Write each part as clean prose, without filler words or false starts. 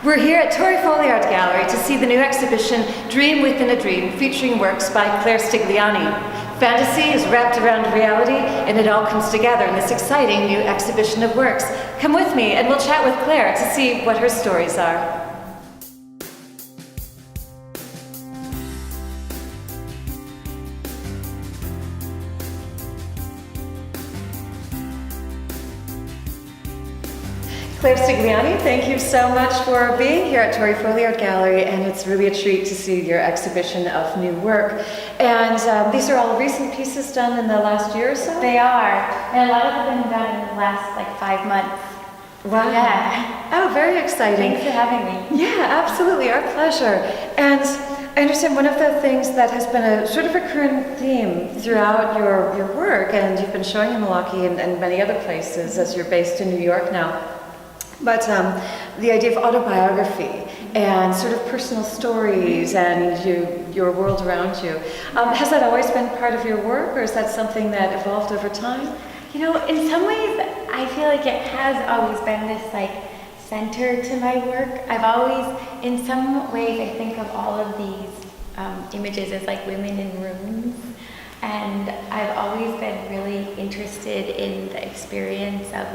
We're here at Tory Folliard Gallery to see the new exhibition, Dream Within a Dream, featuring works by Stigliani. Fantasy is wrapped around reality, and it all comes together in this exciting new exhibition of works. Come with me, and we'll chat with Claire to see what her stories are. Claire Stigliani, thank you so much for being here at Tory Folliard Gallery, and it's really a treat to see your exhibition of new work. And these are all recent pieces done in the last year or so? They are, and a lot of them have been done in the last 5 months. Wow. Yeah. Oh, very exciting. Thanks for having me. Yeah, absolutely, our pleasure. And I understand one of the things that has been a sort of recurring theme throughout your work, and you've been showing in Milwaukee and many other places as you're based in New York now, but the idea of autobiography and sort of personal stories and your world around you. Has that always been part of your work, or is that something that evolved over time? You know, in some ways, I feel like it has always been this center to my work. I've always, in some ways, I think of all of these images as women in rooms. And I've always been really interested in the experience of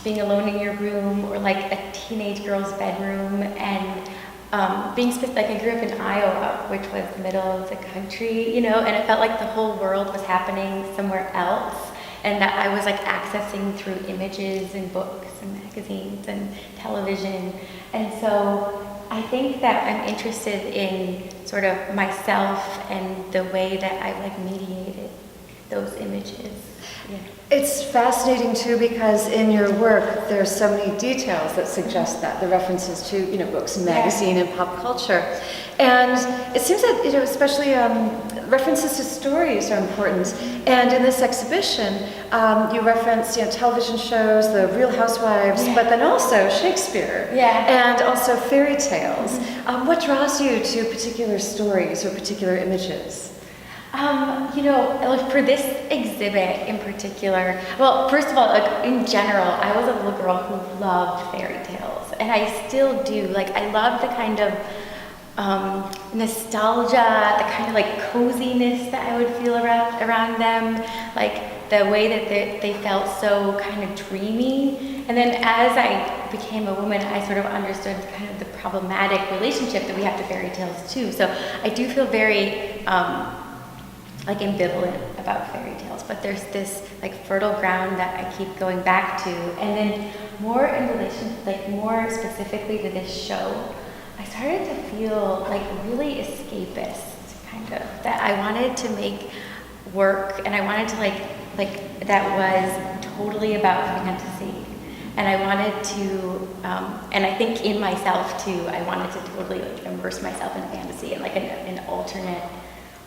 being alone in your room, or a teenage girl's bedroom, and being I grew up in Iowa, which was the middle of the country, and it felt like the whole world was happening somewhere else, and that I was accessing through images and books and magazines and television. And so I think that I'm interested in sort of myself and the way that I've mediated those images. Yeah. It's fascinating too, because in your work there's so many details that suggest that, the references to books and magazine and pop culture, and it seems that especially references to stories are important. And in this exhibition, you reference television shows, the Real Housewives, but then also Shakespeare, and also fairy tales. What draws you to particular stories or particular images? For this exhibit in particular, well, first of all, in general, I was a little girl who loved fairy tales, and I still do. I love the kind of nostalgia, the kind of coziness that I would feel around them, the way that they felt so kind of dreamy. And then as I became a woman, I sort of understood kind of the problematic relationship that we have to fairy tales too. So I do feel very ambivalent about fairy tales, but there's this fertile ground that I keep going back to. And then more in relation, more specifically to this show, I started to feel really escapist, kind of, that I wanted to make work, and I wanted to that was totally about fantasy. And I wanted to, and I think in myself too, I wanted to totally immerse myself in fantasy and an alternate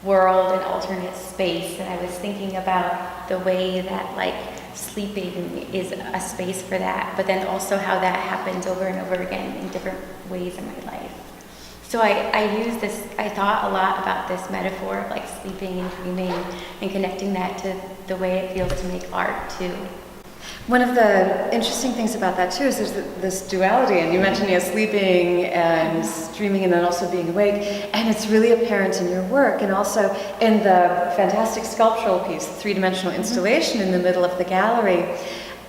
world, an alternate space. And I was thinking about the way that sleeping is a space for that, but then also how that happens over and over again in different ways in my life. So I use this, I thought a lot about this metaphor of sleeping and dreaming, and connecting that to the way it feels to make art too. One of the interesting things about that too is there's this duality, and you mentioned sleeping and dreaming and then also being awake, and it's really apparent in your work, and also in the fantastic sculptural piece, the three-dimensional installation in the middle of the gallery,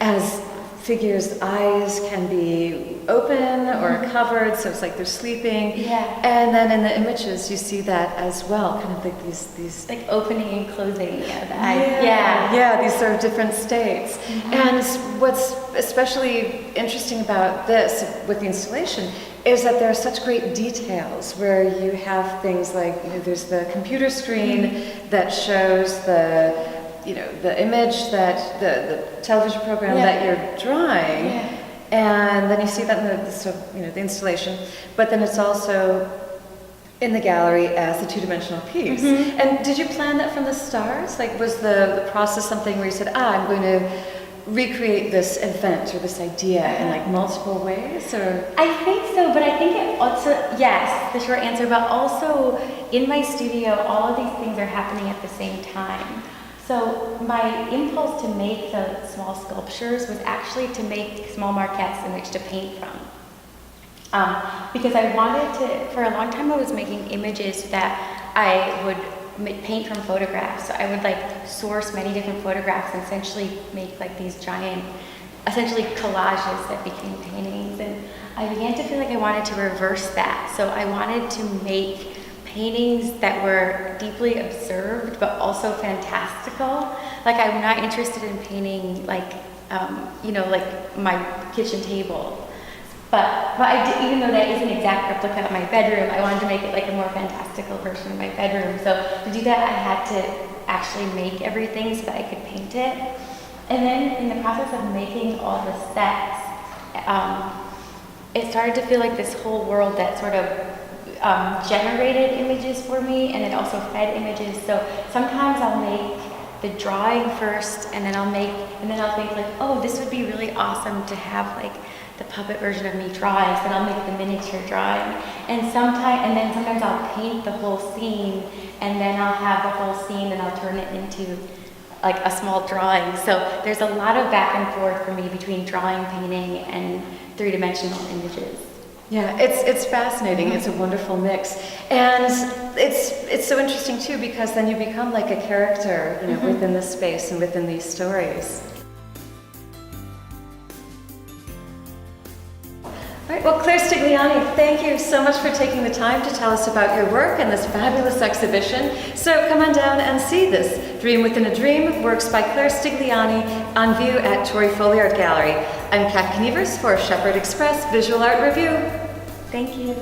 as figures' eyes can be open or covered, so it's they're sleeping. And then in the images you see that as well, kind of these opening and closing the eyes. These sort of different states. And what's especially interesting about this with the installation is that there are such great details, where you have things there's the computer screen that shows the image, that the television program that you're drawing, and then you see that in the installation, but then it's also in the gallery as the two-dimensional piece. And did you plan that from the start? Was the process something where you said, I'm going to recreate this event or this idea in multiple ways, or? I think so, but I think it also, yes, the short answer, but also in my studio, all of these things are happening at the same time. So my impulse to make the small sculptures was actually to make small maquettes in which to paint from. Because I wanted to, for a long time I was making images that I would paint from photographs. So I would like source many different photographs and essentially make like these giant, essentially collages that became paintings. And I began to feel like I wanted to reverse that. So I wanted to make paintings that were deeply observed but also fantastical. Like I'm not interested in painting like, like my kitchen table. But I did, even though that is an exact replica of my bedroom, I wanted to make it like a more fantastical version of my bedroom. So to do that, I had to actually make everything so that I could paint it. And then in the process of making all the sets, it started to feel like this whole world that sort of generated images for me and then also fed images. So sometimes I'll make the drawing first and then I'll think like, oh, this would be really awesome to have like the puppet version of me drawing, so then I'll make the miniature drawing. And then sometimes I'll paint the whole scene and then I'll have the whole scene and I'll turn it into like a small drawing. So there's a lot of back and forth for me between drawing, painting, and three-dimensional images. Yeah, it's fascinating. It's a wonderful mix, and it's so interesting too because then you become like a character, within the space and within these stories. All right, well, Claire Stigliani, thank you so much for taking the time to tell us about your work and this fabulous exhibition. So come on down and see this Dream Within a Dream, works by Claire Stigliani, on view at Tory Folliard Gallery. I'm Kat Knevers for Shepherd Express Visual Art Review. Thank you.